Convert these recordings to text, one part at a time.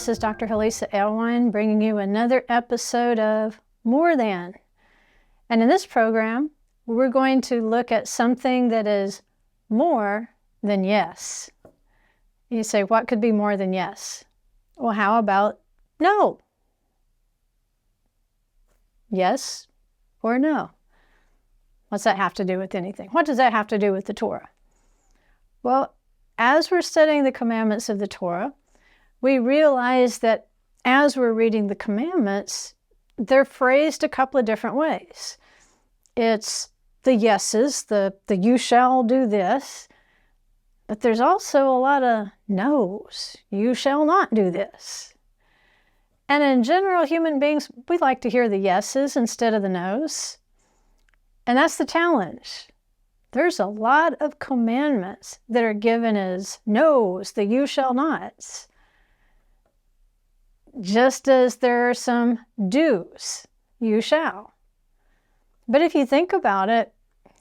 This is Dr. Hollisa Alewine bringing you another episode of More Than. And in this program, we're going to look at something that is more than yes. You say, what could be more than yes? Well, how about no? Yes or no? What's that have to do with anything? What does that have to do with the Torah? Well, as we're studying the commandments of the Torah, we realize that as we're reading the commandments, they're phrased a couple of different ways. It's the yeses, the you shall do this, but there's also a lot of no's. You shall not do this. And in general, human beings, we like to hear the yeses instead of the no's. And that's the challenge. There's a lot of commandments that are given as no's, the you shall nots. Just as there are some do's, you shall. But if you think about it,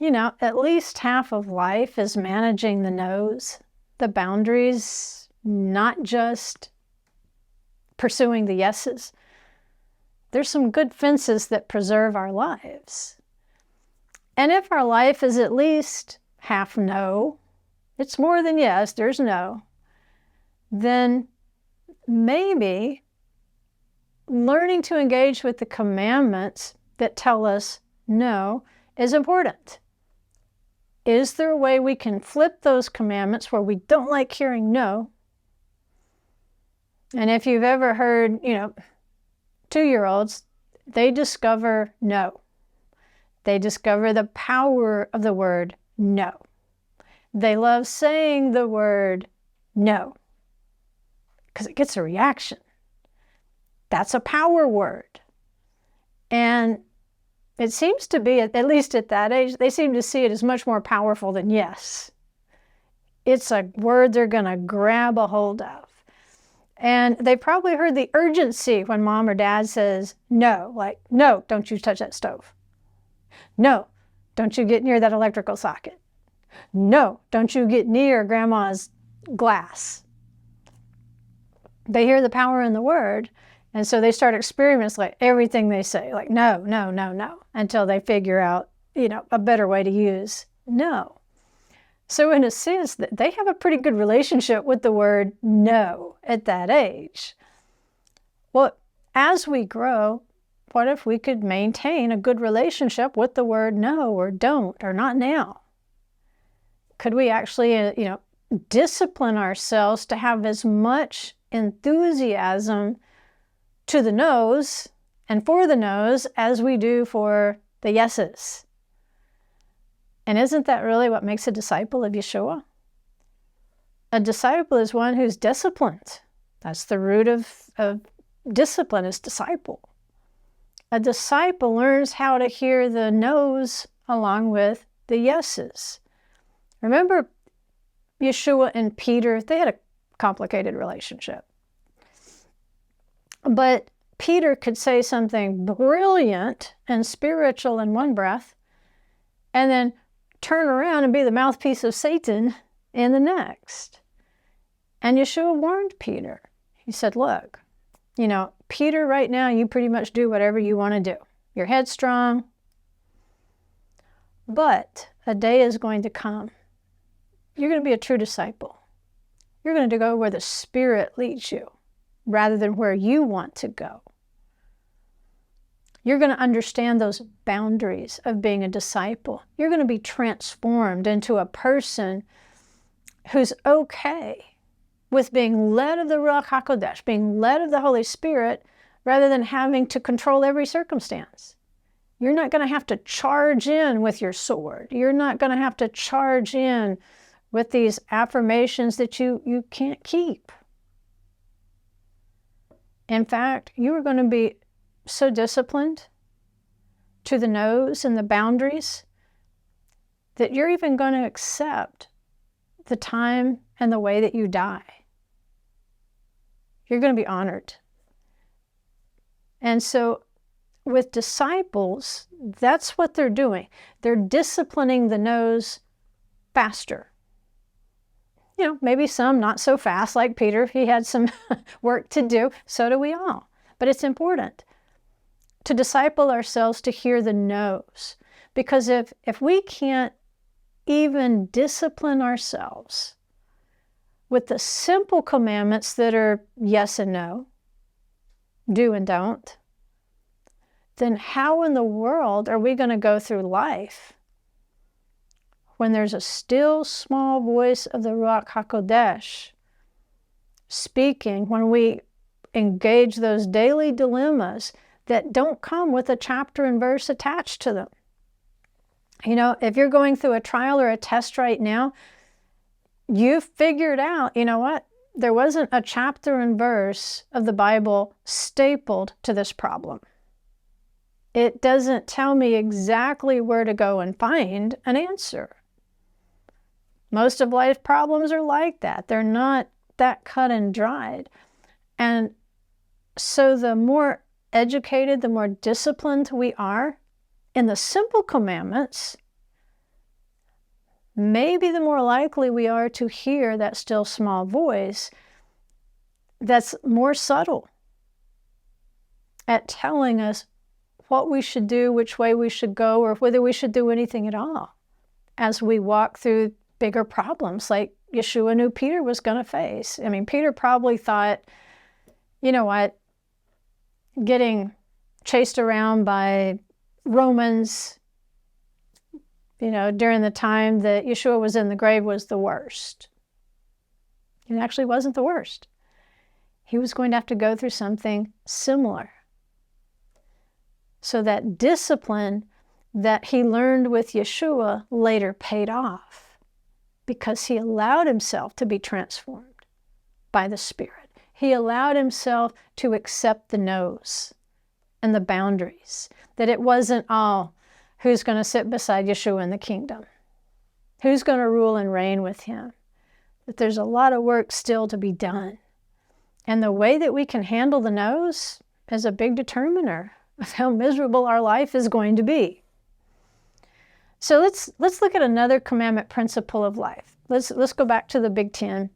at least half of life is managing the no's, the boundaries, not just pursuing the yeses. There's some good fences that preserve our lives. And if our life is at least half no, it's more than yes, there's no, then maybe learning to engage with the commandments that tell us no is important. Is there a way we can flip those commandments where we don't like hearing no? And if you've ever heard, 2-year-olds, they discover no. They discover the power of the word no. They love saying the word no because it gets a reaction. That's a power word. And it seems to be, at least at that age, they seem to see it as much more powerful than yes. It's a word they're going to grab a hold of. And they probably heard the urgency when mom or dad says no, like, no, don't you touch that stove. No, don't you get near that electrical socket. No, don't you get near grandma's glass. They hear the power in the word, and so they start experimenting like everything they say, like no, no, no, no, until they figure out, a better way to use no. So in a sense, they have a pretty good relationship with the word no at that age. Well, as we grow, what if we could maintain a good relationship with the word no or don't or not now? Could we actually, discipline ourselves to have as much enthusiasm to the no's and for the no's as we do for the yeses? And isn't that really what makes a disciple of Yeshua? A disciple is one who's disciplined. That's the root of discipline, is disciple. A disciple learns how to hear the no's along with the yeses. Remember Yeshua and Peter, they had a complicated relationship. But Peter could say something brilliant and spiritual in one breath, and then turn around and be the mouthpiece of Satan in the next. And Yeshua warned Peter. He said, look, Peter, right now, you pretty much do whatever you want to do. You're headstrong. But a day is going to come. You're going to be a true disciple. You're going to go where the Spirit leads you rather than where you want to go. You're going to understand those boundaries of being a disciple. You're going to be transformed into a person who's okay with being led of the Ruach HaKodesh, being led of the Holy Spirit, rather than having to control every circumstance. You're not going to have to charge in with your sword. You're not going to have to charge in with these affirmations that you can't keep. In fact, you are going to be so disciplined to the no's and the boundaries that you're even going to accept the time and the way that you die. You're going to be honored. And so with disciples, that's what they're doing. They're disciplining the no's faster. maybe some not so fast like Peter. He had some work to do. So do we all. But it's important to disciple ourselves to hear the no's. Because if we can't even discipline ourselves with the simple commandments that are yes and no, do and don't, then how in the world are we going to go through life when there's a still small voice of the Ruach HaKodesh speaking, when we engage those daily dilemmas that don't come with a chapter and verse attached to them? If you're going through a trial or a test right now, you've figured out, there wasn't a chapter and verse of the Bible stapled to this problem. It doesn't tell me exactly where to go and find an answer. Most of life's problems are like that. They're not that cut and dried. And so the more educated, the more disciplined we are in the simple commandments, maybe the more likely we are to hear that still small voice that's more subtle at telling us what we should do, which way we should go, or whether we should do anything at all as we walk through bigger problems like Yeshua knew Peter was going to face. I mean, Peter probably thought, getting chased around by Romans, during the time that Yeshua was in the grave was the worst. It actually wasn't the worst. He was going to have to go through something similar. So that discipline that he learned with Yeshua later paid off because he allowed himself to be transformed by the Spirit. He allowed himself to accept the no's and the boundaries, that it wasn't all who's going to sit beside Yeshua in the kingdom, who's going to rule and reign with him, that there's a lot of work still to be done. And the way that we can handle the no's is a big determiner of how miserable our life is going to be. So let's look at another commandment principle of life. Let's go back to the Big Ten.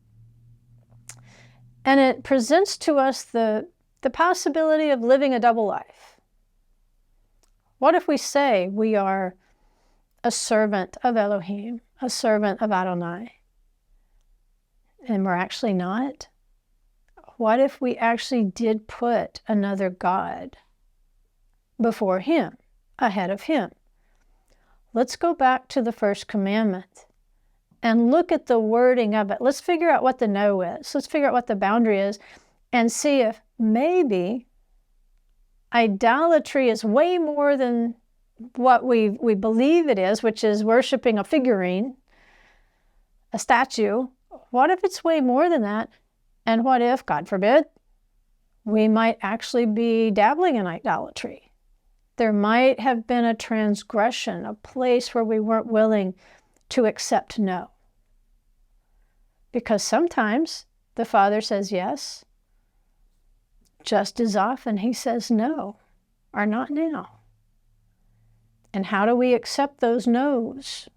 And it presents to us the possibility of living a double life. What if we say we are a servant of Elohim, a servant of Adonai, and we're actually not? What if we actually did put another God before him, ahead of him? Let's go back to the first commandment and look at the wording of it. Let's figure out what the no is. Let's figure out what the boundary is and see if maybe idolatry is way more than what we believe it is, which is worshiping a figurine, a statue. What if it's way more than that? And what if, God forbid, we might actually be dabbling in idolatry? There might have been a transgression, a place where we weren't willing to accept no. Because sometimes the Father says yes, just as often he says no, or not now. And how do we accept those no's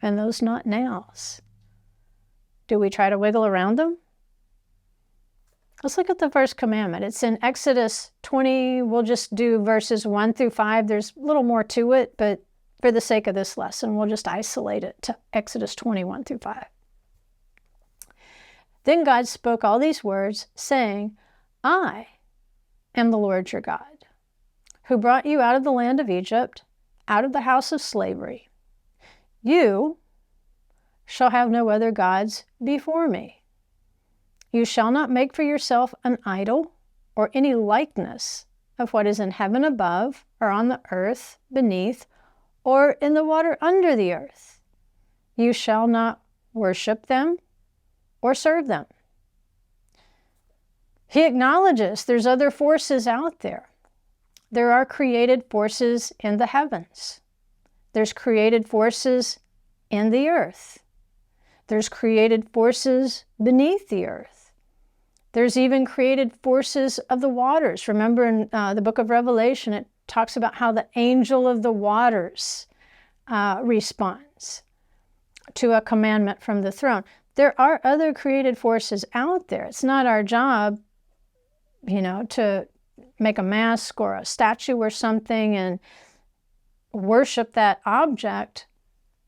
and those not nows? Do we try to wiggle around them? Let's look at the first commandment. It's in Exodus 20. We'll just do verses 1 through 5. There's a little more to it, but for the sake of this lesson, we'll just isolate it to Exodus 21 through 5. Then God spoke all these words, saying, I am the Lord your God, who brought you out of the land of Egypt, out of the house of slavery. You shall have no other gods before me. You shall not make for yourself an idol or any likeness of what is in heaven above, or on the earth beneath, or in the water under the earth. You shall not worship them or serve them. He acknowledges there's other forces out there. There are created forces in the heavens. There's created forces in the earth. There's created forces beneath the earth. There's even created forces of the waters. Remember in the book of Revelation, it talks about how the angel of the waters responds to a commandment from the throne. There are other created forces out there. It's not our job, to make a mask or a statue or something and worship that object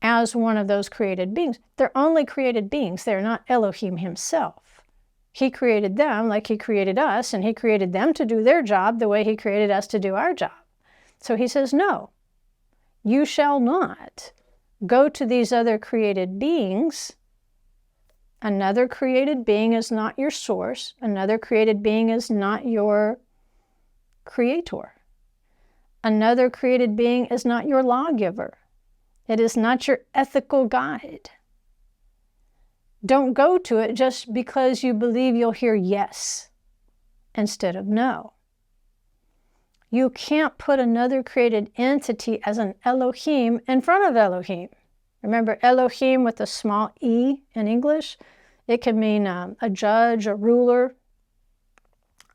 as one of those created beings. They're only created beings. They're not Elohim himself. He created them like he created us, and he created them to do their job the way he created us to do our job. So he says, no, you shall not go to these other created beings. Another created being is not your source. Another created being is not your creator. Another created being is not your lawgiver. It is not your ethical guide. Don't go to it just because you believe you'll hear yes instead of no. You can't put another created entity as an Elohim in front of Elohim. Remember, Elohim with a small e in English? It can mean a judge, a ruler.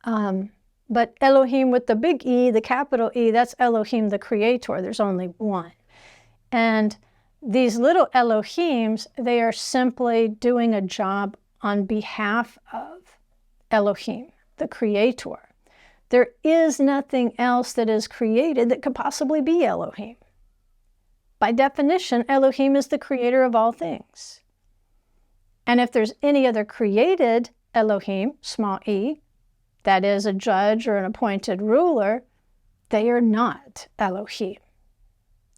But Elohim with the big E, the capital E, that's Elohim, the creator. There's only one. And these little Elohims, they are simply doing a job on behalf of Elohim, the creator. There is nothing else that is created that could possibly be Elohim. By definition, Elohim is the creator of all things. And if there's any other created Elohim, small e, that is a judge or an appointed ruler, they are not Elohim.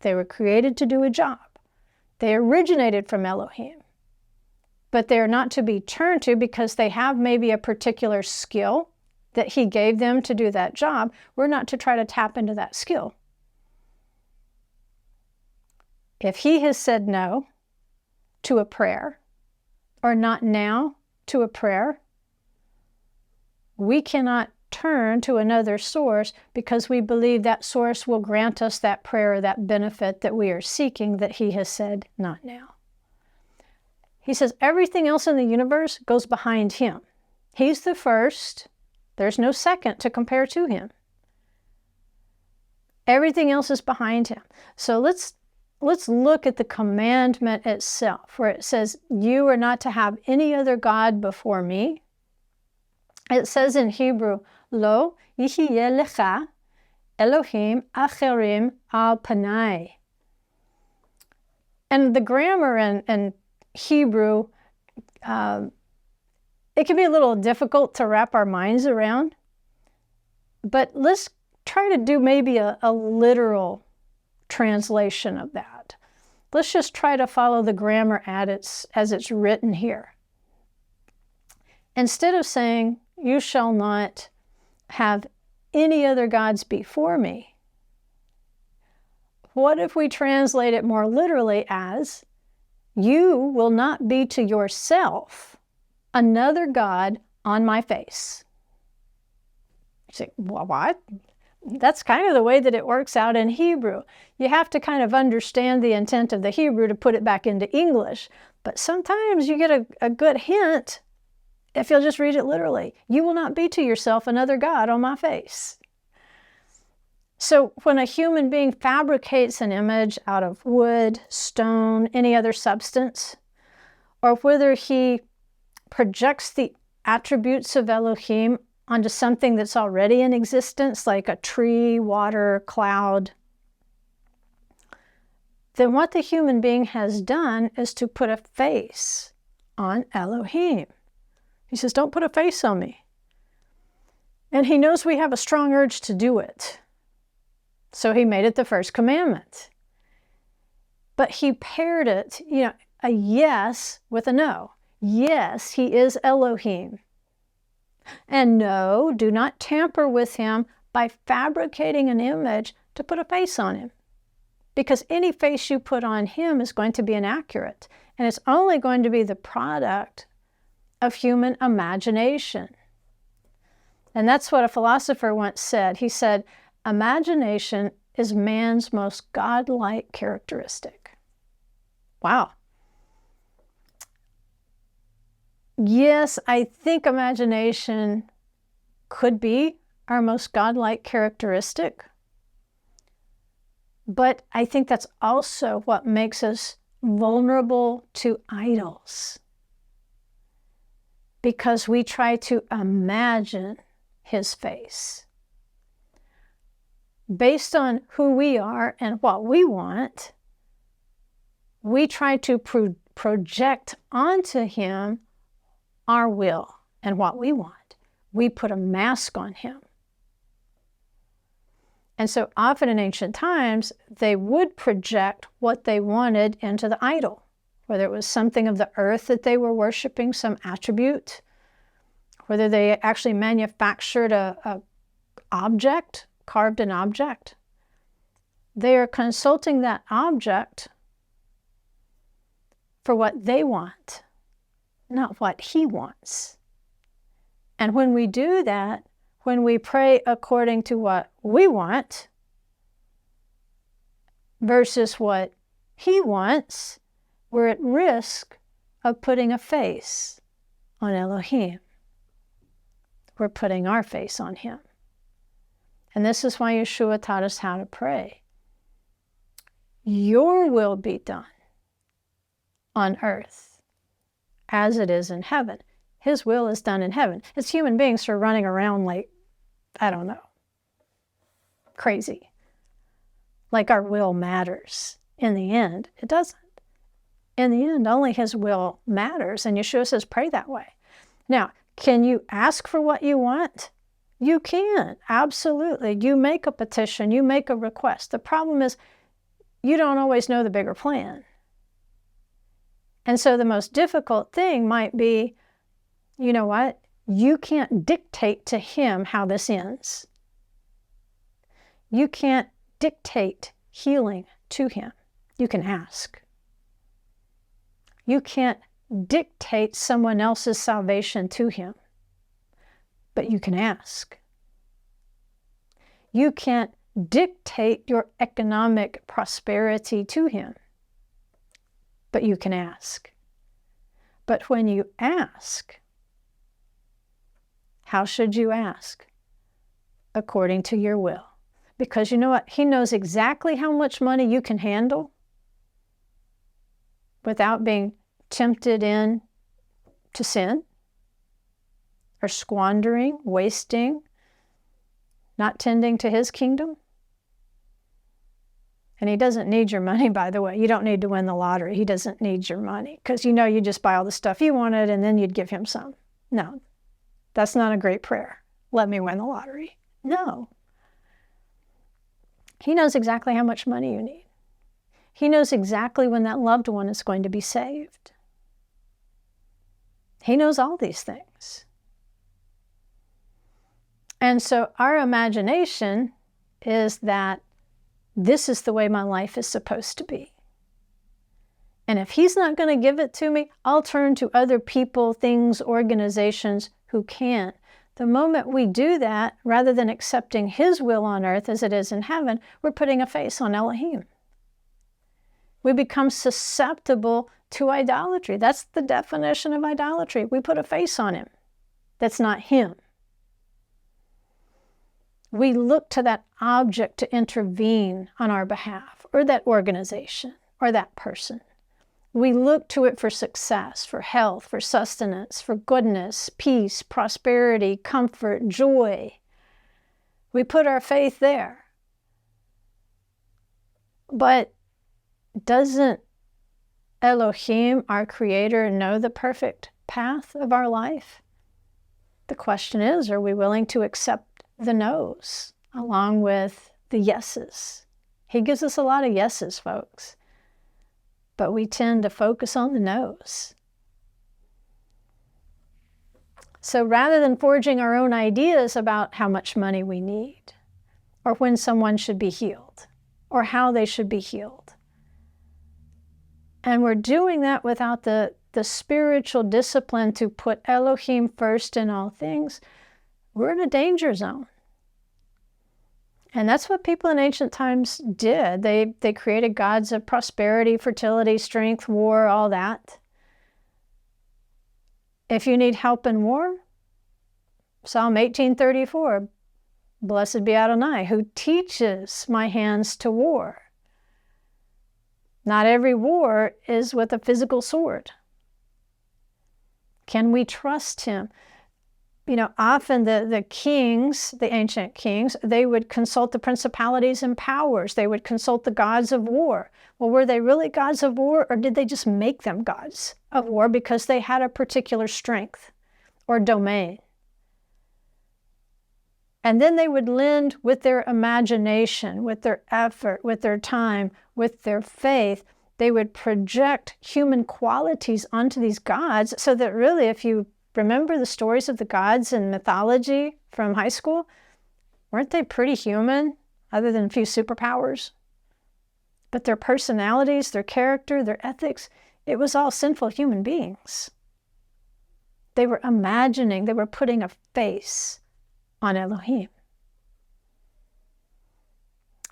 They were created to do a job. They originated from Elohim. But they are not to be turned to because they have maybe a particular skill that he gave them to do that job. We're not to try to tap into that skill. If he has said no to a prayer, or not now to a prayer, we cannot turn to another source because we believe that source will grant us that prayer or that benefit that we are seeking that he has said not now. He says everything else in the universe goes behind him. He's the first. There's no second to compare to him. Everything else is behind him. So let's look at the commandment itself, where it says, you are not to have any other God before me. It says in Hebrew, Lo yihye lecha Elohim acherim al panai. And the grammar in Hebrew, it can be a little difficult to wrap our minds around. But let's try to do maybe a literal translation of that. Let's just try to follow the grammar as it's written here. Instead of saying, you shall not have any other gods before me, what if we translate it more literally as, you will not be to yourself another God on my face? You say, well, what? That's kind of the way that it works out in Hebrew. You have to kind of understand the intent of the Hebrew to put it back into English. But sometimes you get a good hint if you'll just read it literally. You will not be to yourself another God on my face. So when a human being fabricates an image out of wood, stone, any other substance, or whether he projects the attributes of Elohim onto something that's already in existence, like a tree, water, cloud, then what the human being has done is to put a face on Elohim. He says, don't put a face on me. And he knows we have a strong urge to do it. So he made it the first commandment. But he paired it, a yes with a no. Yes, he is Elohim. And no, do not tamper with him by fabricating an image to put a face on him. Because any face you put on him is going to be inaccurate. And it's only going to be the product of human imagination. And that's what a philosopher once said. He said, imagination is man's most godlike characteristic. Wow. Yes, I think imagination could be our most godlike characteristic. But I think that's also what makes us vulnerable to idols. because we try to imagine his face. Based on who we are and what we want, we try to project onto him our will and what we want. We put a mask on him. And so often in ancient times, they would project what they wanted into the idol, whether it was something of the earth that they were worshiping, some attribute, whether they actually manufactured a object, carved an object. They are consulting that object for what they want, not what he wants. And when we do that, when we pray according to what we want versus what he wants, we're at risk of putting a face on Elohim. We're putting our face on him. And this is why Yeshua taught us how to pray. Your will be done on earth as it is in heaven. His will is done in heaven. It's human beings who are running around like, I don't know, crazy. Like our will matters. In the end, it doesn't. In the end, only his will matters. And Yeshua says, pray that way. Now, can you ask for what you want? You can, absolutely. You make a petition, you make a request. The problem is you don't always know the bigger plan. And so the most difficult thing might be, you know what? You can't dictate to him how this ends. You can't dictate healing to him. You can ask. You can't dictate someone else's salvation to him, but you can ask. You can't dictate your economic prosperity to him, but you can ask. But when you ask, how should you ask? According to your will. Because you know what? He knows exactly how much money you can handle without being tempted in to sin or squandering, wasting, not tending to his kingdom. And he doesn't need your money, by the way. You don't need to win the lottery. He doesn't need your money because you know you just buy all the stuff you wanted and then you'd give him some. No, that's not a great prayer. Let me win the lottery. No. He knows exactly how much money you need. He knows exactly when that loved one is going to be saved. He knows all these things. And so our imagination is that this is the way my life is supposed to be. And if he's not going to give it to me, I'll turn to other people, things, organizations who can. The moment we do that, rather than accepting his will on earth as it is in heaven, we're putting a face on Elohim. We become susceptible to idolatry. That's the definition of idolatry. We put a face on him. That's not him. We look to that object to intervene on our behalf, or that organization, or that person. We look to it for success, for health, for sustenance, for goodness, peace, prosperity, comfort, joy. We put our faith there. But doesn't Elohim, our Creator, know the perfect path of our life? The question is, are we willing to accept the no's along with the yeses? He gives us a lot of yeses, folks. But we tend to focus on the no's. So rather than forging our own ideas about how much money we need, or when someone should be healed, or how they should be healed, and we're doing that without the spiritual discipline to put Elohim first in all things, we're in a danger zone. And that's what people in ancient times did. They created gods of prosperity, fertility, strength, war, all that. If you need help in war, Psalm 18:34, blessed be Adonai, who teaches my hands to war. Not every war is with a physical sword. Can we trust him? You know, often the kings, the ancient kings, they would consult the principalities and powers. They would consult the gods of war. Well, were they really gods of war, or did they just make them gods of war because they had a particular strength or domain? And then they would lend with their imagination, with their effort, with their time, with their faith. They would project human qualities onto these gods, so that really, if you remember the stories of the gods in mythology from high school, weren't they pretty human, other than a few superpowers? But their personalities, their character, their ethics, it was all sinful human beings. They were imagining, they were putting a face on Elohim.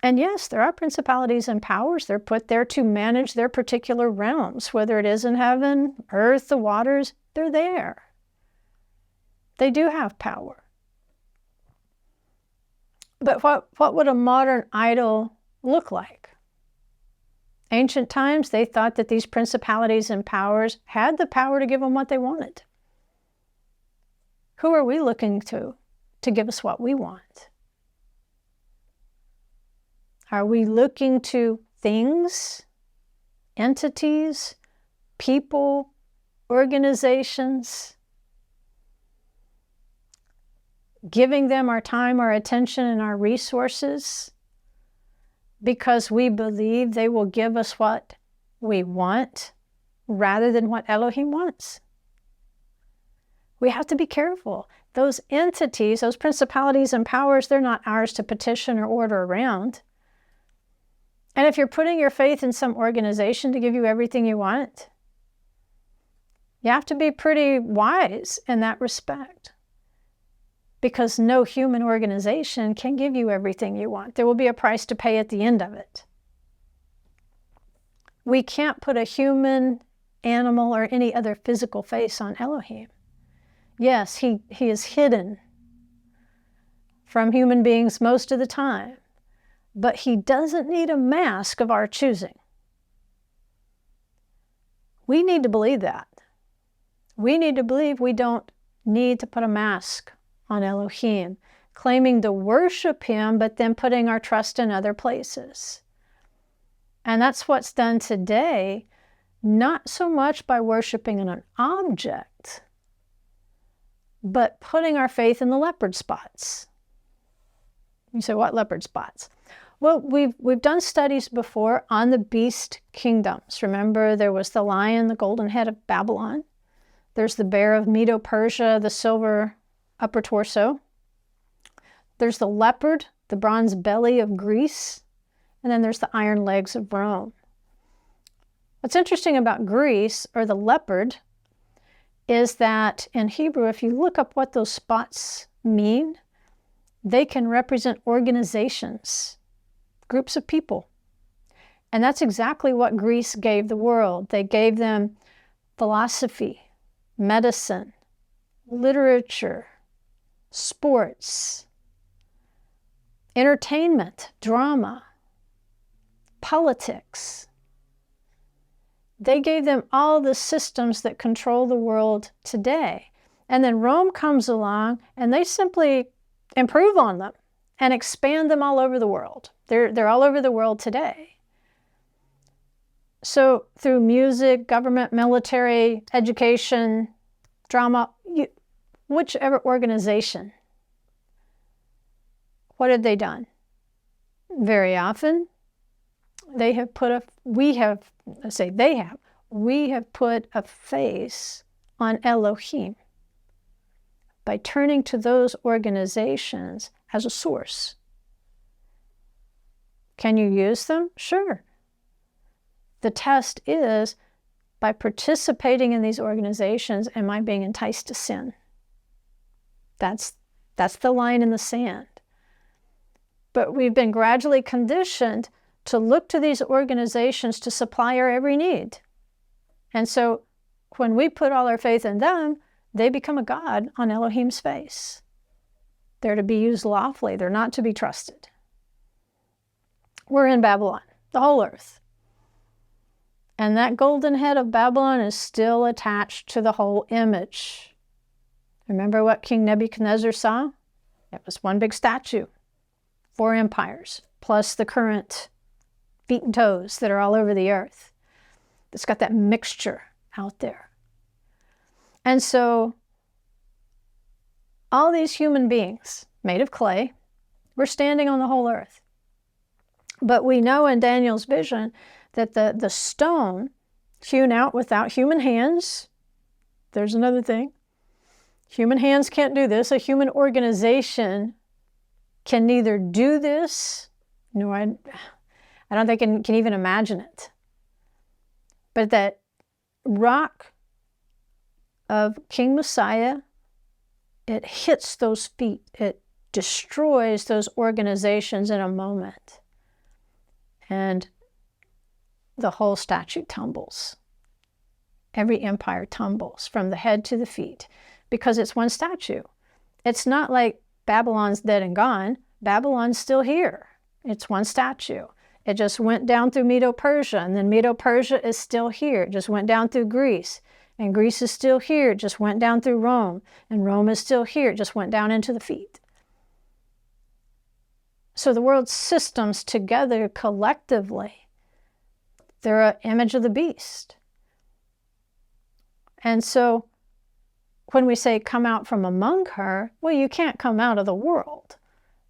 And yes, there are principalities and powers. They're put there to manage their particular realms, whether it is in heaven, earth, the waters, they're there. They do have power. But what would a modern idol look like? Ancient times, they thought that these principalities and powers had the power to give them what they wanted. Who are we looking to give us what we want? Are we looking to things, entities, people, organizations, giving them our time, our attention, and our resources because we believe they will give us what we want rather than what Elohim wants? We have to be careful. Those entities, those principalities and powers, they're not ours to petition or order around. And if you're putting your faith in some organization to give you everything you want, you have to be pretty wise in that respect, because no human organization can give you everything you want. There will be a price to pay at the end of it. We can't put a human, animal, or any other physical face on Elohim. Yes, he is hidden from human beings most of the time, but he doesn't need a mask of our choosing. We need to believe that. We need to believe we don't need to put a mask on Elohim, claiming to worship him, but then putting our trust in other places. And that's what's done today, not so much by worshiping an object, but putting our faith in the leopard spots. You say, what leopard spots? Well, we've done studies before on the beast kingdoms. Remember, there was the lion, the golden head of Babylon. There's the bear of Medo-Persia, the silver upper torso. There's the leopard, the bronze belly of Greece. And then there's the iron legs of Rome. What's interesting about Greece, or the leopard, is that in Hebrew, if you look up what those spots mean, they can represent organizations, groups of people. And that's exactly what Greece gave the world. They gave them philosophy, medicine, literature, sports, entertainment, drama, politics. They gave them all the systems that control the world today. And then Rome comes along and they simply improve on them and expand them all over the world. They're all over the world today. So through music, government, military, education, drama, whichever organization, what have they done? Very often, we have put a face on Elohim by turning to those organizations as a source. Can you use them? Sure. The test is, by participating in these organizations, am I being enticed to sin? That's the line in the sand. But we've been gradually conditioned to look to these organizations to supply our every need. And so when we put all our faith in them, they become a god on Elohim's face. They're to be used lawfully. They're not to be trusted. We're in Babylon, the whole earth. And that golden head of Babylon is still attached to the whole image. Remember what King Nebuchadnezzar saw? It was one big statue, 4 empires, plus the current feet and toes that are all over the earth. It's got that mixture out there. And so all these human beings made of clay were standing on the whole earth. But we know in Daniel's vision that the stone hewn out without human hands, there's another thing. Human hands can't do this. A human organization can neither do this, nor I don't think can even imagine it. But that rock of King Messiah, it hits those feet. It destroys those organizations in a moment. And the whole statue tumbles. Every empire tumbles from the head to the feet because it's one statue. It's not like Babylon's dead and gone. Babylon's still here. It's one statue. It just went down through Medo-Persia, and then Medo-Persia is still here. It just went down through Greece, and Greece is still here. It just went down through Rome, and Rome is still here. It just went down into the feet. So the world's systems together collectively, they're an image of the beast. And so when we say come out from among her, well, you can't come out of the world,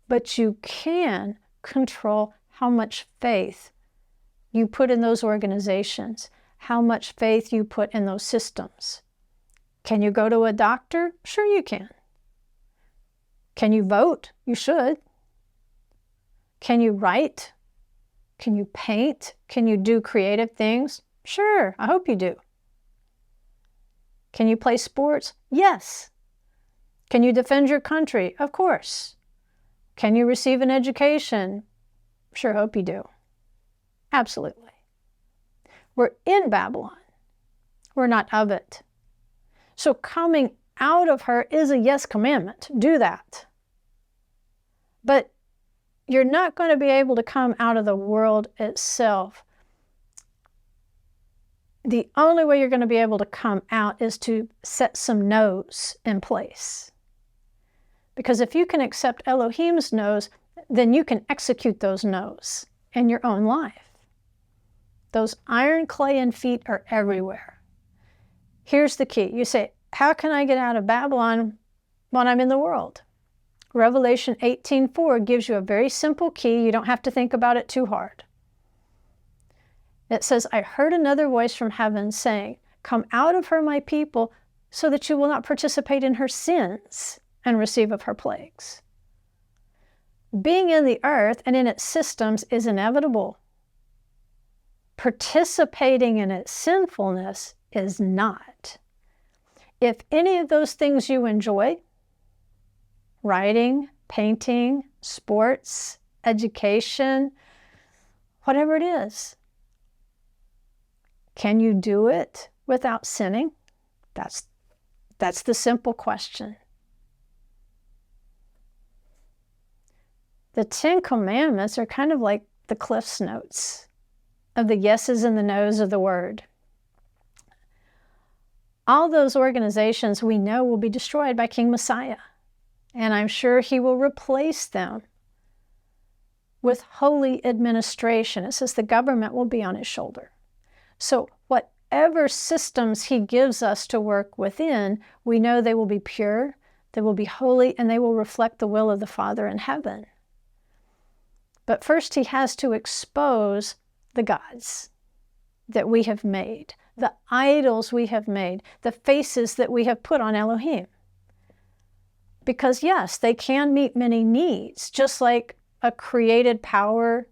but you can control how much faith you put in those organizations, how much faith you put in those systems. Can you go to a doctor? Sure you can. Can you vote? You should. Can you write? Can you paint? Can you do creative things? Sure, I hope you do. Can you play sports? Yes. Can you defend your country? Of course. Can you receive an education? Sure hope you do. Absolutely. We're in Babylon. We're not of it. So coming out of her is a yes commandment. Do that. But you're not going to be able to come out of the world itself. The only way you're going to be able to come out is to set some no's in place. Because if you can accept Elohim's no's, then you can execute those no's in your own life. Those iron, clay, and feet are everywhere. Here's the key. You say, how can I get out of Babylon when I'm in the world? Revelation 18:4 gives you a very simple key. You don't have to think about it too hard. It says, I heard another voice from heaven saying, come out of her, my people, so that you will not participate in her sins and receive of her plagues. Being in the earth and in its systems is inevitable. Participating in its sinfulness is not. If any of those things you enjoy, writing, painting, sports, education, whatever it is, can you do it without sinning? That's the simple question. The 10 Commandments are kind of like the Cliff's Notes of the yeses and the nos of the Word. All those organizations we know will be destroyed by King Messiah. And I'm sure he will replace them with holy administration. It says the government will be on his shoulder. So whatever systems he gives us to work within, we know they will be pure, they will be holy, and they will reflect the will of the Father in heaven. But first he has to expose the gods that we have made, the idols we have made, the faces that we have put on Elohim. Because yes, they can meet many needs, just like a created power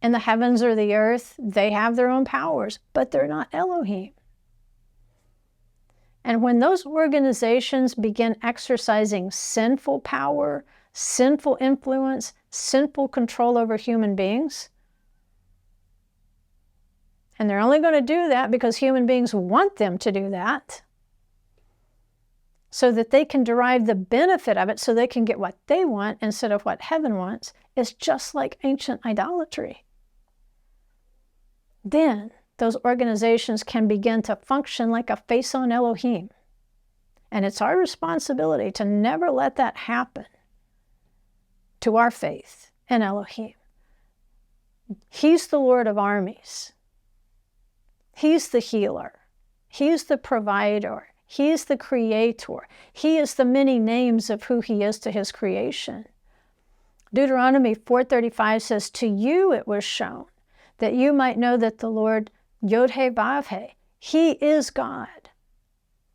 in the heavens or the earth. They have their own powers, but they're not Elohim. And when those organizations begin exercising sinful power, sinful influence, sinful control over human beings, and they're only going to do that because human beings want them to do that, so that they can derive the benefit of it, so they can get what they want instead of what heaven wants, is just like ancient idolatry. Then those organizations can begin to function like a face on Elohim. And it's our responsibility to never let that happen to our faith in Elohim. He's the Lord of armies. He's the healer. He's the provider. He's the creator. He is the many names of who he is to his creation. Deuteronomy 4:35 says, "To you it was shown that you might know that the Lord Yod-He Vav-He, he is God.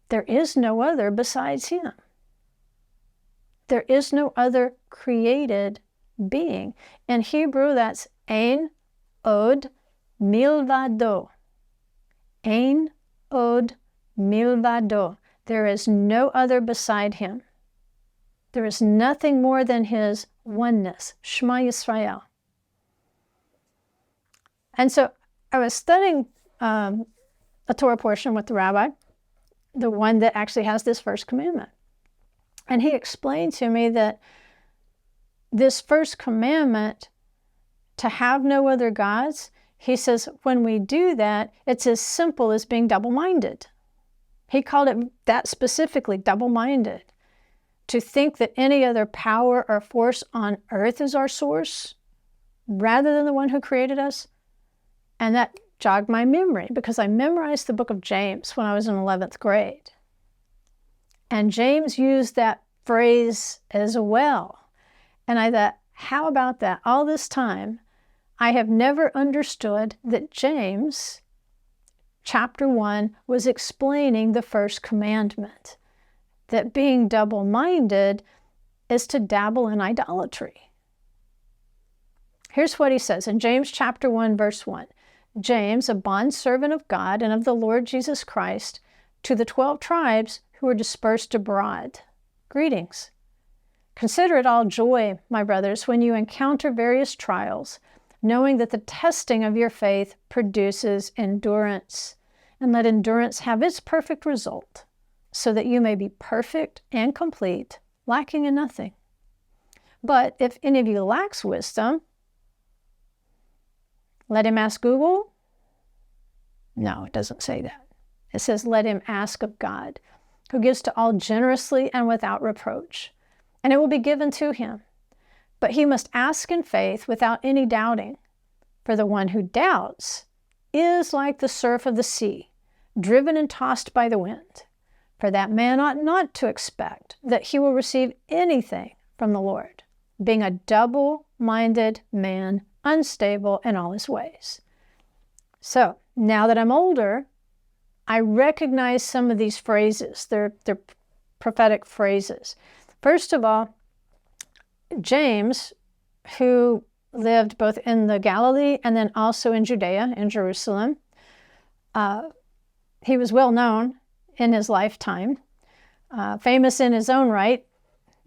There is no other besides him." There is no other created being. In Hebrew, that's Ein Od Milvado. Ein Od Milvado. There is no other beside him. There is nothing more than his oneness. Shema Yisrael. And so I was studying a Torah portion with the rabbi, the one that actually has this first commandment. And he explained to me that this first commandment, to have no other gods, he says when we do that, it's as simple as being double-minded. He called it that specifically, double-minded. To think that any other power or force on earth is our source, rather than the one who created us. And that jogged my memory, because I memorized the book of James when I was in 11th grade. And James used that phrase as well. And I thought, how about that? All this time, I have never understood that James, chapter 1, was explaining the first commandment. That being double-minded is to dabble in idolatry. Here's what he says in James chapter 1, verse 1. James, a bondservant of God and of the Lord Jesus Christ, to the 12 tribes who are dispersed abroad. Greetings. Consider it all joy, my brothers, when you encounter various trials, knowing that the testing of your faith produces endurance. And let endurance have its perfect result, so that you may be perfect and complete, lacking in nothing. But if any of you lacks wisdom, let him ask Google. No, it doesn't say that. It says, let him ask of God, who gives to all generously and without reproach, and it will be given to him. But he must ask in faith without any doubting. For the one who doubts is like the surf of the sea, driven and tossed by the wind. For that man ought not to expect that he will receive anything from the Lord, being a double-minded man, unstable in all his ways. So, now that I'm older, I recognize some of these phrases. They're prophetic phrases. First of all, James, who lived both in the Galilee and then also in Judea, in Jerusalem, he was well known in his lifetime, famous in his own right,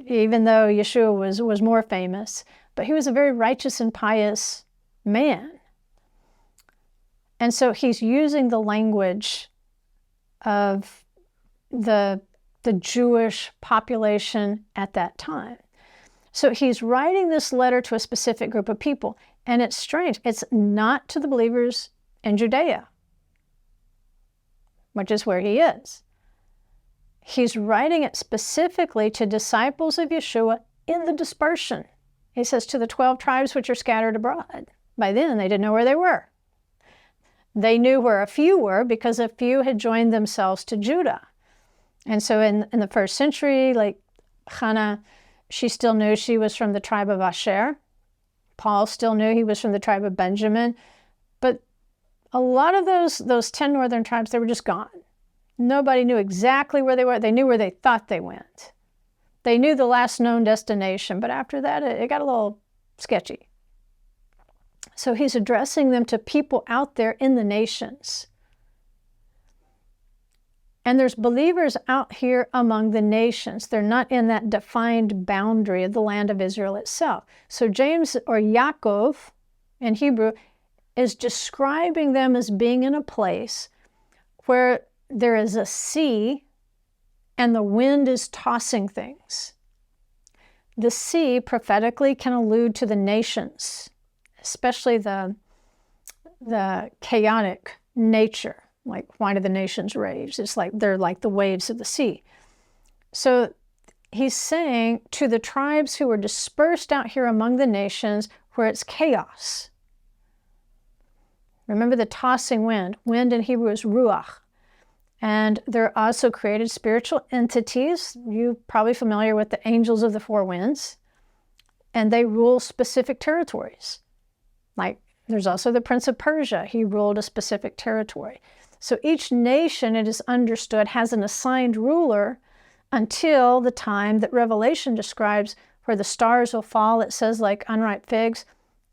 even though Yeshua was more famous. But he was a very righteous and pious man. And so he's using the language of the Jewish population at that time. So he's writing this letter to a specific group of people. And it's strange. It's not to the believers in Judea, which is where he is. He's writing it specifically to disciples of Yeshua in the dispersion. He says to the 12 tribes which are scattered abroad. By then, they didn't know where they were. They knew where a few were because a few had joined themselves to Judah. And so in the first century, like Hannah, she still knew she was from the tribe of Asher. Paul still knew he was from the tribe of Benjamin. But a lot of those 10 northern tribes, they were just gone. Nobody knew exactly where they were. They knew where they thought they went. They knew the last known destination, but after that, it got a little sketchy. So he's addressing them to people out there in the nations. And there's believers out here among the nations. They're not in that defined boundary of the land of Israel itself. So James, or Yaakov in Hebrew, is describing them as being in a place where there is a sea and the wind is tossing things. The sea prophetically can allude to the nations, especially the chaotic nature. Like, why do the nations rage? It's like they're like the waves of the sea. So he's saying to the tribes who are dispersed out here among the nations where it's chaos. Remember the tossing wind. Wind in Hebrew is ruach. And they're also created spiritual entities. You're probably familiar with the angels of the four winds. And they rule specific territories. Like, there's also the Prince of Persia. He ruled a specific territory. So each nation, it is understood, has an assigned ruler until the time that Revelation describes where the stars will fall, it says, like unripe figs.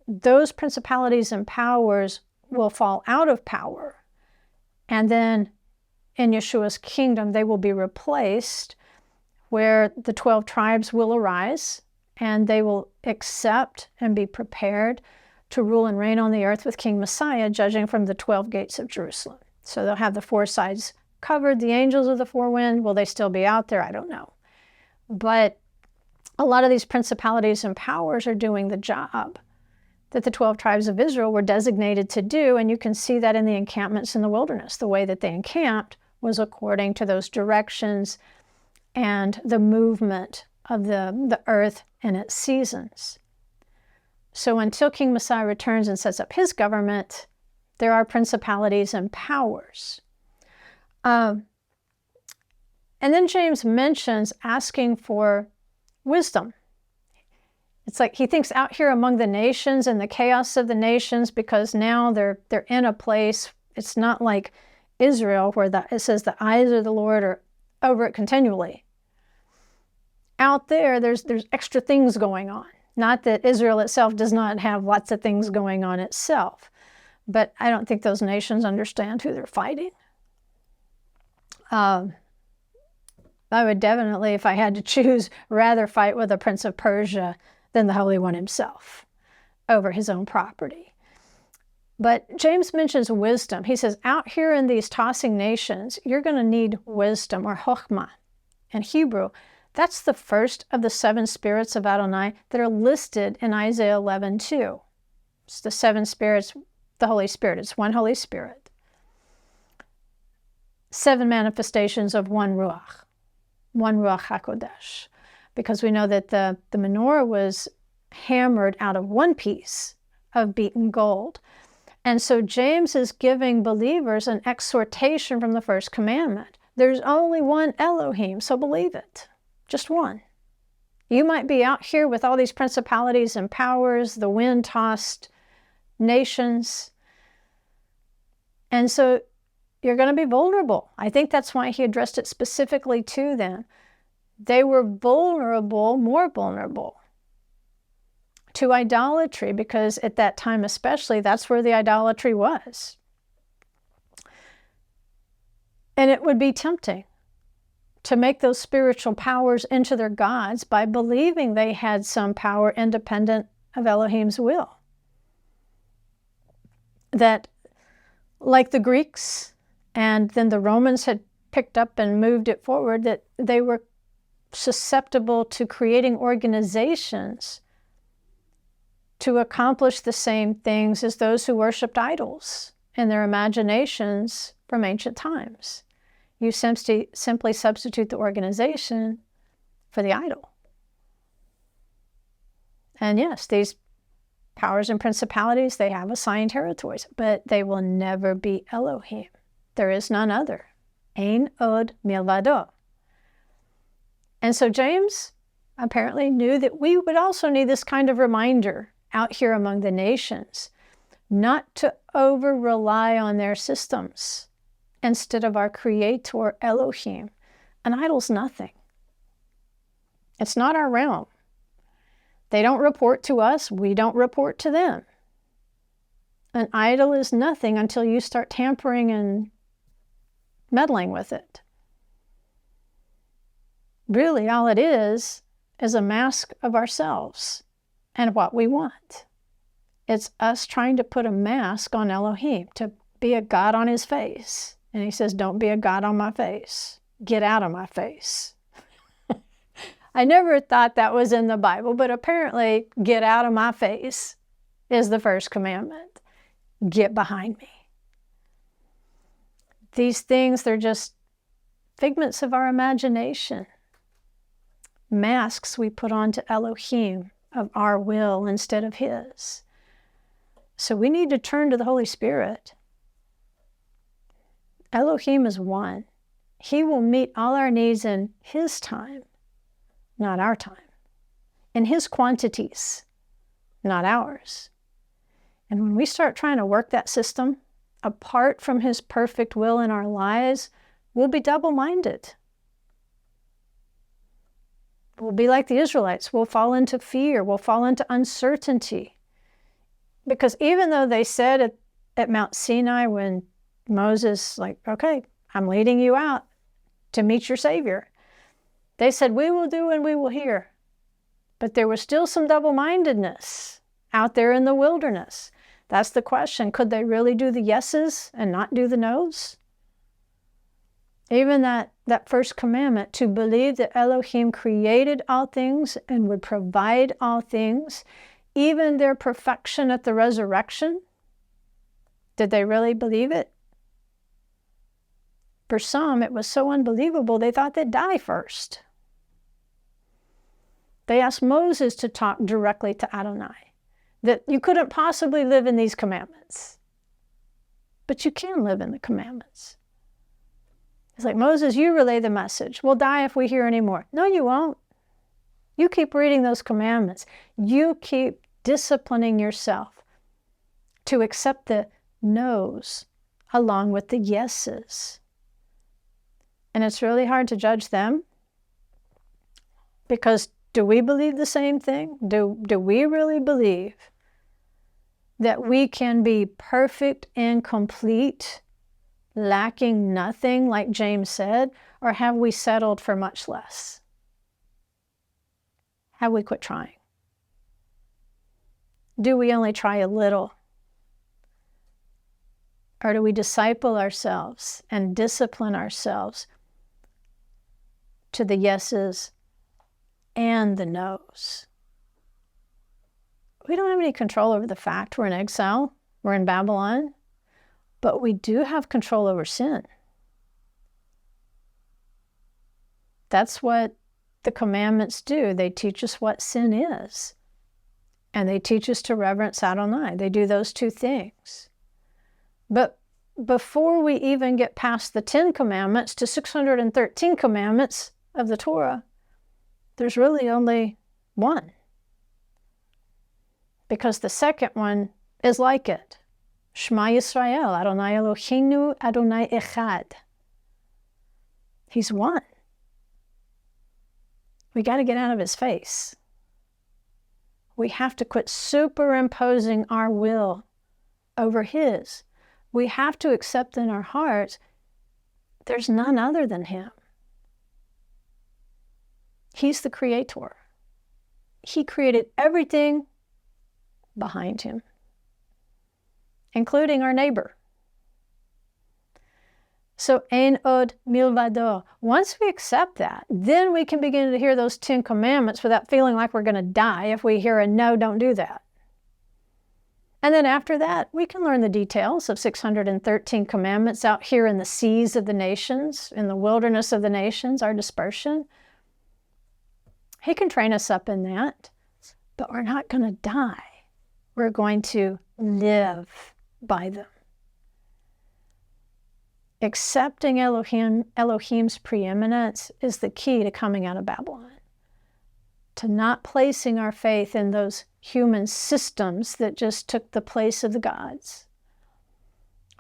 Those principalities and powers will fall out of power. And then in Yeshua's kingdom, they will be replaced, where the 12 tribes will arise and they will accept and be prepared to rule and reign on the earth with King Messiah, judging from the 12 gates of Jerusalem. So they'll have the four sides covered. The angels of the four winds, will they still be out there? I don't know. But a lot of these principalities and powers are doing the job that the 12 tribes of Israel were designated to do, and you can see that in the encampments in the wilderness. The way that they encamped was according to those directions and the movement of the earth and its seasons. So until King Messiah returns and sets up his government, there are principalities and powers. And then James mentions asking for wisdom. It's like he thinks out here among the nations and the chaos of the nations, because now they're in a place, it's not like Israel where it says the eyes of the Lord are over it continually. Out there, there's extra things going on. Not that Israel itself does not have lots of things going on itself, but I don't think those nations understand who they're fighting. I would definitely, if I had to choose, rather fight with the Prince of Persia than the Holy One himself over his own property. But James mentions wisdom. He says, out here in these tossing nations, you're going to need wisdom, or chokhmah. In Hebrew, that's the first of the 7 spirits of Adonai that are listed in Isaiah 11:2. It's the 7 spirits, the Holy Spirit. It's one Holy Spirit. 7 manifestations of one Ruach HaKodesh. Because we know that the menorah was hammered out of one piece of beaten gold. And so James is giving believers an exhortation from the first commandment. There's only one Elohim, so believe it. Just one. You might be out here with all these principalities and powers, the wind-tossed nations. And so you're going to be vulnerable. I think that's why he addressed it specifically to them. They were vulnerable, more vulnerable to idolatry, because at that time especially, that's where the idolatry was. And it would be tempting to make those spiritual powers into their gods by believing they had some power independent of Elohim's will. That, like the Greeks, and then the Romans had picked up and moved it forward, that they were susceptible to creating organizations to accomplish the same things as those who worshipped idols in their imaginations from ancient times. You simply substitute the organization for the idol. And yes, these powers and principalities, they have assigned territories, but they will never be Elohim. There is none other. Ein od milvado. And so James apparently knew that we would also need this kind of reminder out here among the nations, not to over-rely on their systems instead of our Creator Elohim. An idol's nothing. It's not our realm. They don't report to us. We don't report to them. An idol is nothing until you start tampering and meddling with it. Really, all it is a mask of ourselves and what we want. It's us trying to put a mask on Elohim, to be a God on his face. And he says, don't be a God on my face. Get out of my face. I never thought that was in the Bible, but apparently, get out of my face is the first commandment. Get behind me. These things, they're just figments of our imagination. Masks we put onto Elohim of our will instead of His. So we need to turn to the Holy Spirit. Elohim is one. He will meet all our needs in His time, not our time. In His quantities, not ours. And when we start trying to work that system apart from His perfect will in our lives, we'll be double-minded. We'll be like the Israelites. We'll fall into fear. We'll fall into uncertainty. Because even though they said at Mount Sinai when Moses, okay, I'm leading you out to meet your Savior. They said, we will do and we will hear. But there was still some double-mindedness out there in the wilderness. That's the question. Could they really do the yeses and not do the nos? Even that first commandment, to believe that Elohim created all things and would provide all things, even their perfection at the resurrection, did they really believe it? For some, it was so unbelievable they thought they'd die first. They asked Moses to talk directly to Adonai, that you couldn't possibly live in these commandments. But you can live in the commandments. It's like, Moses, you relay the message. We'll die if we hear any more. No, you won't. You keep reading those commandments. You keep disciplining yourself to accept the no's along with the yeses. And it's really hard to judge them because do we believe the same thing? Do we really believe that we can be perfect and complete, lacking nothing, like James said, or have we settled for much less? Have we quit trying? Do we only try a little? Or do we disciple ourselves and discipline ourselves to the yeses and the no's? We don't have any control over the fact we're in exile, we're in Babylon, but we do have control over sin. That's what the commandments do. They teach us what sin is, and they teach us to reverence Adonai. They do those two things. But before we even get past the 10 commandments to 613 commandments of the Torah, there's really only one. Because the second one is like it. Shema Yisrael, Adonai Eloheinu, Adonai Echad. He's one. We got to get out of His face. We have to quit superimposing our will over His. We have to accept in our hearts there's none other than Him. He's the Creator. He created everything behind Him, including our neighbor. So, ein od milvado. Once we accept that, then we can begin to hear those 10 commandments without feeling like we're going to die if we hear a no, don't do that. And then after that, we can learn the details of 613 commandments out here in the seas of the nations, in the wilderness of the nations, our dispersion. He can train us up in that, but we're not going to die. We're going to live by them. Accepting Elohim's preeminence is the key to coming out of Babylon. To not placing our faith in those human systems that just took the place of the gods.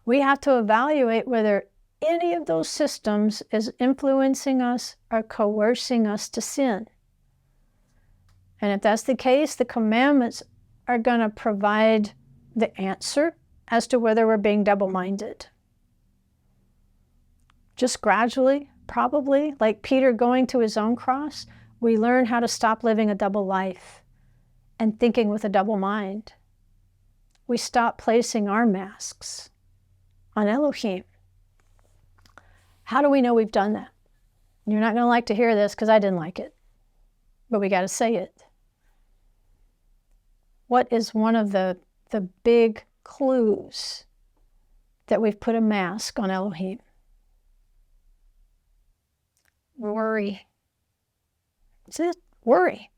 We have to evaluate whether any of those systems is influencing us or coercing us to sin. And if that's the case, the commandments are going to provide the answer as to whether we're being double-minded. Just gradually, probably, like Peter going to his own cross, we learn how to stop living a double life and thinking with a double mind. We stop placing our masks on Elohim. How do we know we've done that? You're not going to like to hear this because I didn't like it, but we got to say it. What is one of the big clues that we've put a mask on Elohim? Worry. That's it. Worry.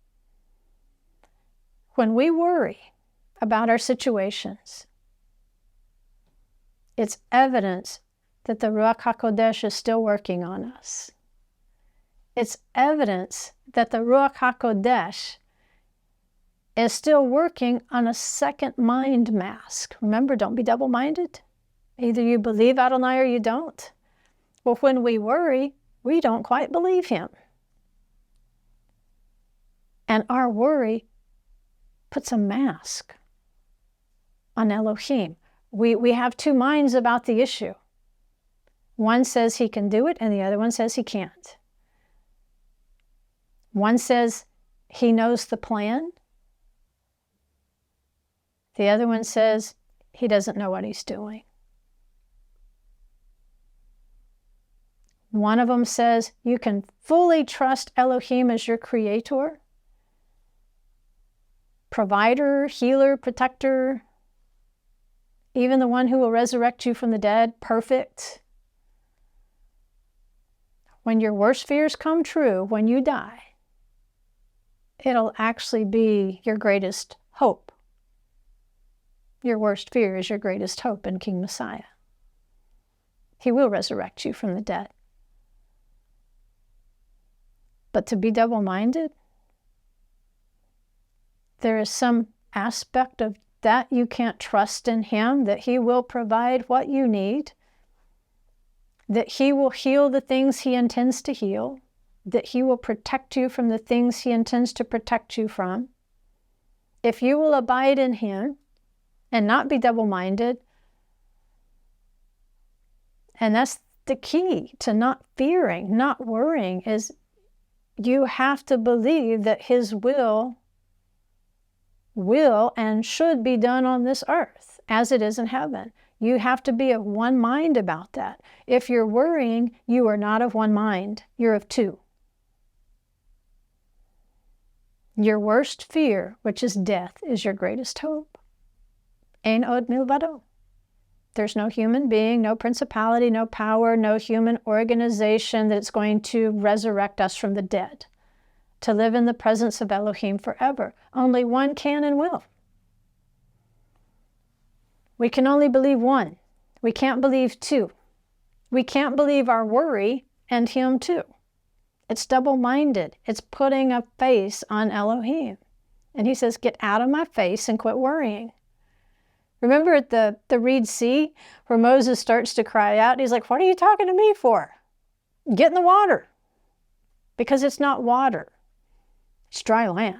When we worry about our situations, it's evidence that the Ruach HaKodesh is still working on us. It's evidence that the Ruach HaKodesh is still working on a second mind mask. Remember, don't be double-minded. Either you believe Adonai or you don't. Well, when we worry, we don't quite believe him. And our worry puts a mask on Elohim. We have two minds about the issue. One says he can do it, and the other one says he can't. One says he knows the plan. The other one says he doesn't know what he's doing. One of them says you can fully trust Elohim as your creator, provider, healer, protector, even the one who will resurrect you from the dead, perfect. When your worst fears come true, when you die, it'll actually be your greatest hope. Your worst fear is your greatest hope in King Messiah. He will resurrect you from the dead. But to be double-minded, there is some aspect of that you can't trust in him, that he will provide what you need, that he will heal the things he intends to heal, that he will protect you from the things he intends to protect you from. If you will abide in him and not be double-minded, and that's the key to not fearing, not worrying, is you have to believe that his will and should be done on this earth as it is in heaven. You have to be of one mind about that. If you're worrying, you are not of one mind. You're of two. Your worst fear, which is death, is your greatest hope. Ein od milvado. There's no human being, no principality, no power, no human organization that's going to resurrect us from the dead, to live in the presence of Elohim forever. Only one can and will. We can only believe one. We can't believe two. We can't believe our worry and him too. It's double-minded. It's putting a face on Elohim. And he says, get out of my face and quit worrying. Remember at the Reed Sea where Moses starts to cry out? He's like, what are you talking to me for? Get in the water. Because it's not water. It's dry land.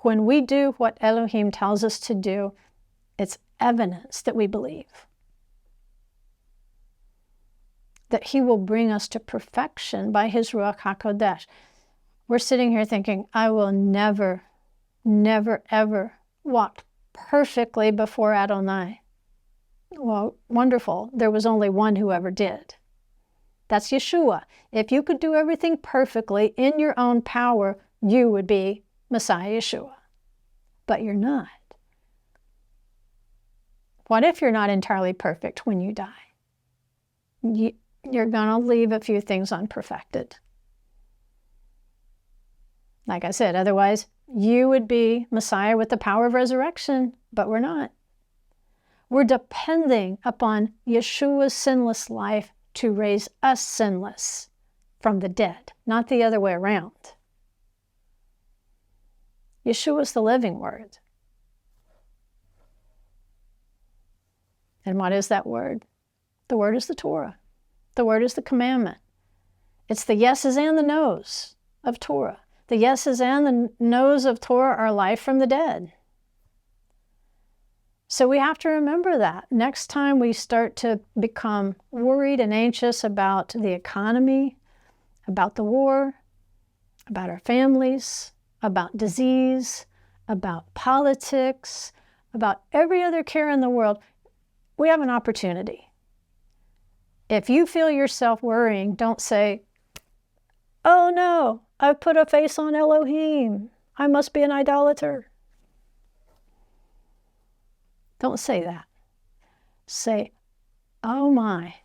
When we do what Elohim tells us to do, it's evidence that we believe. That he will bring us to perfection by his Ruach HaKodesh. We're sitting here thinking, I will never, ever walk perfectly before Adonai. Well, wonderful. There was only one who ever did. That's Yeshua. If you could do everything perfectly in your own power, you would be Messiah Yeshua. But you're not. What if you're not entirely perfect when you die? You're going to leave a few things unperfected. Like I said, otherwise you would be Messiah with the power of resurrection, but we're not. We're depending upon Yeshua's sinless life to raise us sinless from the dead, not the other way around. Yeshua is the living word. And what is that word? The word is the Torah. The word is the commandment. It's the yeses and the nos of Torah. The yeses and the nos of Torah are life from the dead. So we have to remember that. Next time we start to become worried and anxious about the economy, about the war, about our families, about disease, about politics, about every other care in the world, we have an opportunity. If you feel yourself worrying, don't say, oh no, I've put a face on Elohim. I must be an idolater. Don't say that. Say, oh my,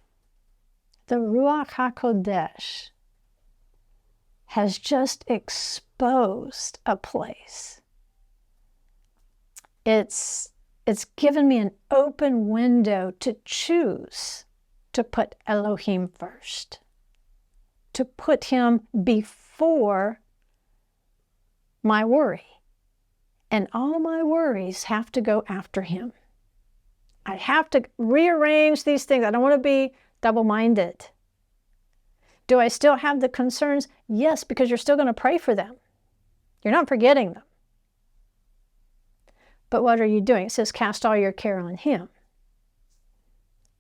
The Ruach HaKodesh has just exposed a place. It's given me an open window to choose to put Elohim first, to put him before my worry. And all my worries have to go after him. I have to rearrange these things. I don't want to be double-minded. Do I still have the concerns? Yes, because you're still going to pray for them. You're not forgetting them. But what are you doing? It says, cast all your care on him.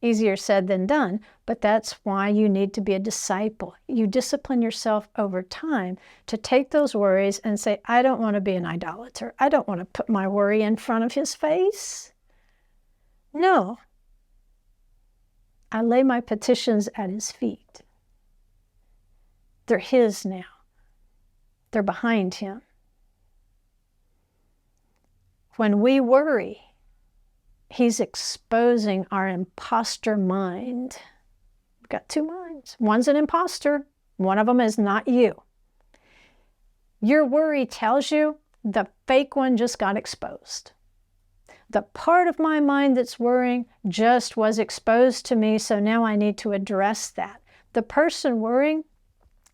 Easier said than done, but that's why you need to be a disciple. You discipline yourself over time to take those worries and say, I don't want to be an idolater. I don't want to put my worry in front of his face. No. I lay my petitions at his feet. They're his now. They're behind him. When we worry, he's exposing our imposter mind. We've got two minds. One's an imposter. One of them is not you. Your worry tells you the fake one just got exposed. The part of my mind that's worrying just was exposed to me, so now I need to address that. The person worrying,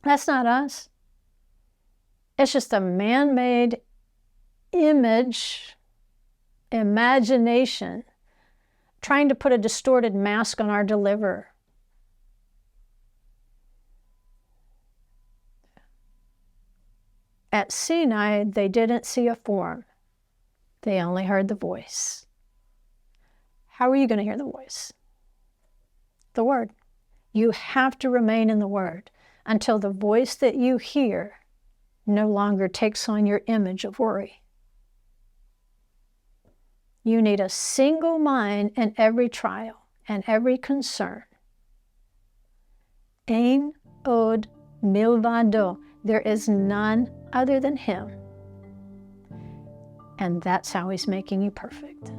that's not us. It's just a man-made image, imagination, trying to put a distorted mask on our deliverer. At Sinai, they didn't see a form. They only heard the voice. How are you going to hear the voice? The Word. You have to remain in the Word until the voice that you hear no longer takes on your image of worry. You need a single mind in every trial and every concern. Ein od milvado. There is none other than him. And that's how he's making you perfect.